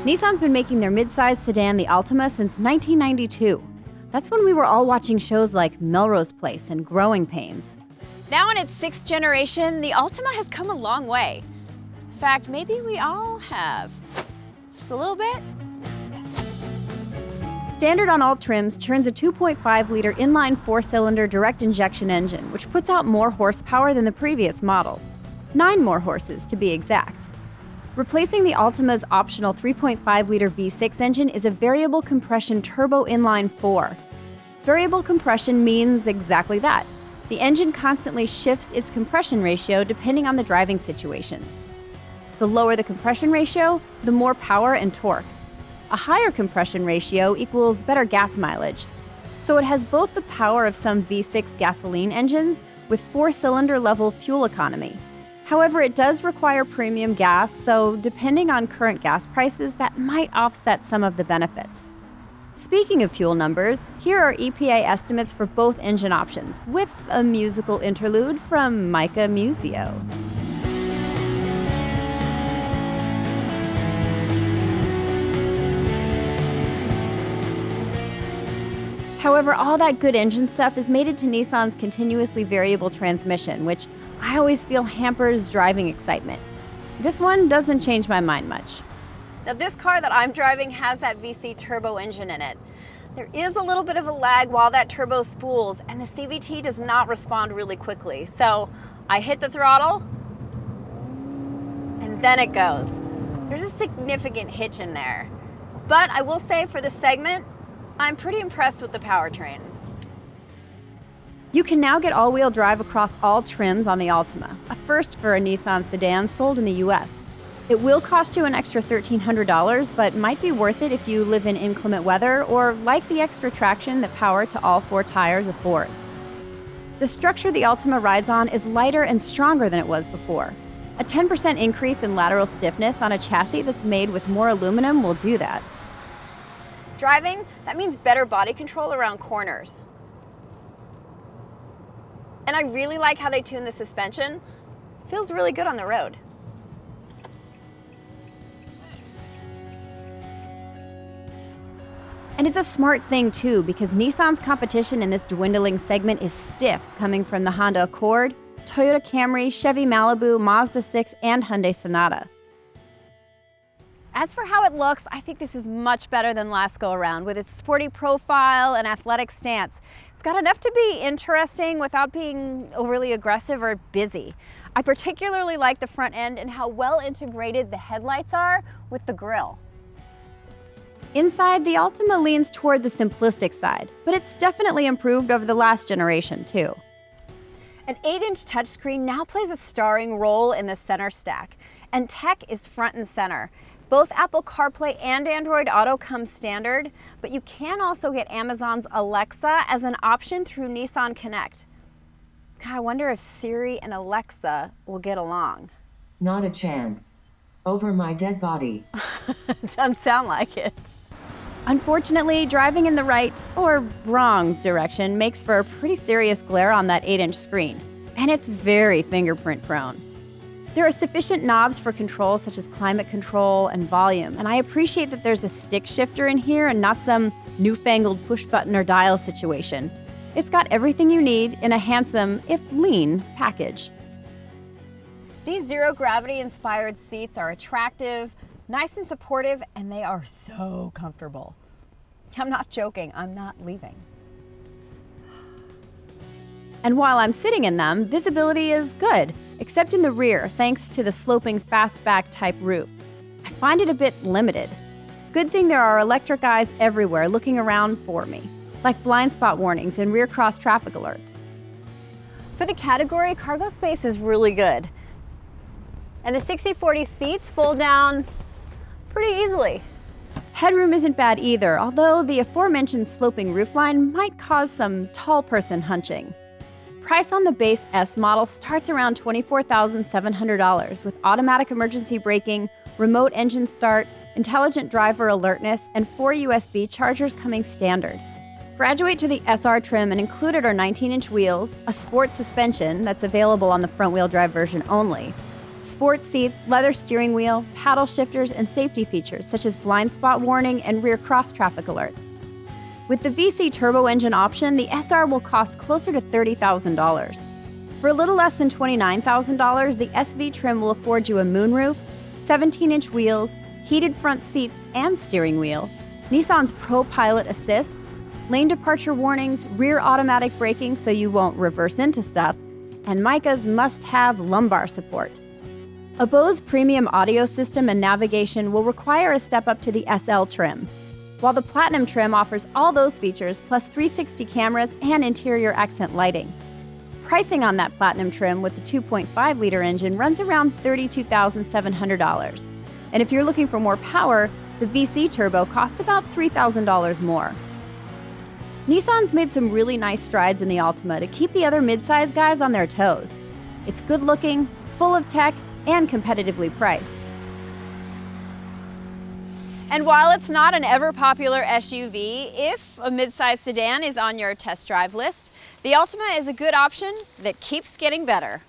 Nissan's been making their midsize sedan, the Altima, since 1992. That's when we were all watching shows like Melrose Place and Growing Pains. Now in its 6th generation, the Altima has come a long way. In fact, maybe we all have. Just a little bit. Standard on all trims churns a 2.5-liter inline 4-cylinder direct injection engine, which puts out more horsepower than the previous model. 9 more horses, to be exact. Replacing the Altima's optional 3.5-liter V6 engine is a variable compression turbo inline 4. Variable compression means exactly that. The engine constantly shifts its compression ratio depending on the driving situations. The lower the compression ratio, the more power and torque. A higher compression ratio equals better gas mileage. So it has both the power of some V6 gasoline engines with 4-cylinder level fuel economy. However, it does require premium gas, so depending on current gas prices, that might offset some of the benefits. Speaking of fuel numbers, here are EPA estimates for both engine options, with a musical interlude from Micah Musio. However, all that good engine stuff is mated to Nissan's continuously variable transmission, which I always feel hampers driving excitement. This one doesn't change my mind much. Now this car that I'm driving has that VC turbo engine in it. There is a little bit of a lag while that turbo spools, and the CVT does not respond really quickly. So I hit the throttle, and then it goes. There's a significant hitch in there. But I will say for this segment, I'm pretty impressed with the powertrain. You can now get all-wheel drive across all trims on the Altima, a first for a Nissan sedan sold in the US. It will cost you an extra $1,300, but might be worth it if you live in inclement weather or like the extra traction that power to all 4 tires affords. The structure the Altima rides on is lighter and stronger than it was before. A 10% increase in lateral stiffness on a chassis that's made with more aluminum will do that. Driving, that means better body control around corners. And I really like how they tune the suspension. Feels really good on the road. And it's a smart thing too, because Nissan's competition in this dwindling segment is stiff, coming from the Honda Accord, Toyota Camry, Chevy Malibu, Mazda 6, and Hyundai Sonata. As for how it looks, I think this is much better than last go-around with its sporty profile and athletic stance. It's got enough to be interesting without being overly aggressive or busy. I particularly like the front end and how well integrated the headlights are with the grille. Inside, the Altima leans toward the simplistic side, but it's definitely improved over the last generation too. An 8-inch touchscreen now plays a starring role in the center stack, and tech is front and center. Both Apple CarPlay and Android Auto come standard, but you can also get Amazon's Alexa as an option through Nissan Connect. God, I wonder if Siri and Alexa will get along. Not a chance. Over my dead body. Doesn't sound like it. Unfortunately, driving in the right, or wrong, direction makes for a pretty serious glare on that 8-inch screen, and it's very fingerprint prone. There are sufficient knobs for control such as climate control and volume, and I appreciate that there's a stick shifter in here and not some newfangled push button or dial situation. It's got everything you need in a handsome, if lean, package. These zero-gravity inspired seats are attractive, nice and supportive, and they are so comfortable. I'm not joking, I'm not leaving. And while I'm sitting in them, visibility is good, except in the rear thanks to the sloping fastback type roof. I find it a bit limited. Good thing there are electric eyes everywhere looking around for me, like blind spot warnings and rear cross traffic alerts. For the category, cargo space is really good. And the 60/40 seats fold down pretty easily. Headroom isn't bad either, although the aforementioned sloping roofline might cause some tall person hunching. Price on the base S model starts around $24,700 with automatic emergency braking, remote engine start, intelligent driver alertness, and 4 USB chargers coming standard. Graduate to the SR trim and included are 19-inch wheels, a sport suspension that's available on the front-wheel drive version only, sports seats, leather steering wheel, paddle shifters, and safety features such as blind spot warning and rear cross traffic alerts. With the VC turbo engine option, the SR will cost closer to $30,000. For a little less than $29,000, the SV trim will afford you a moonroof, 17-inch wheels, heated front seats and steering wheel, Nissan's Pro Pilot Assist, lane departure warnings, rear automatic braking so you won't reverse into stuff, and Mica's must-have lumbar support. A Bose premium audio system and navigation will require a step up to the SL trim, while the Platinum trim offers all those features plus 360 cameras and interior accent lighting. Pricing on that Platinum trim with the 2.5-liter engine runs around $32,700. And if you're looking for more power, the VC Turbo costs about $3,000 more. Nissan's made some really nice strides in the Altima to keep the other midsize guys on their toes. It's good looking, full of tech, and competitively priced. And while it's not an ever-popular SUV, if a midsize sedan is on your test drive list, the Altima is a good option that keeps getting better.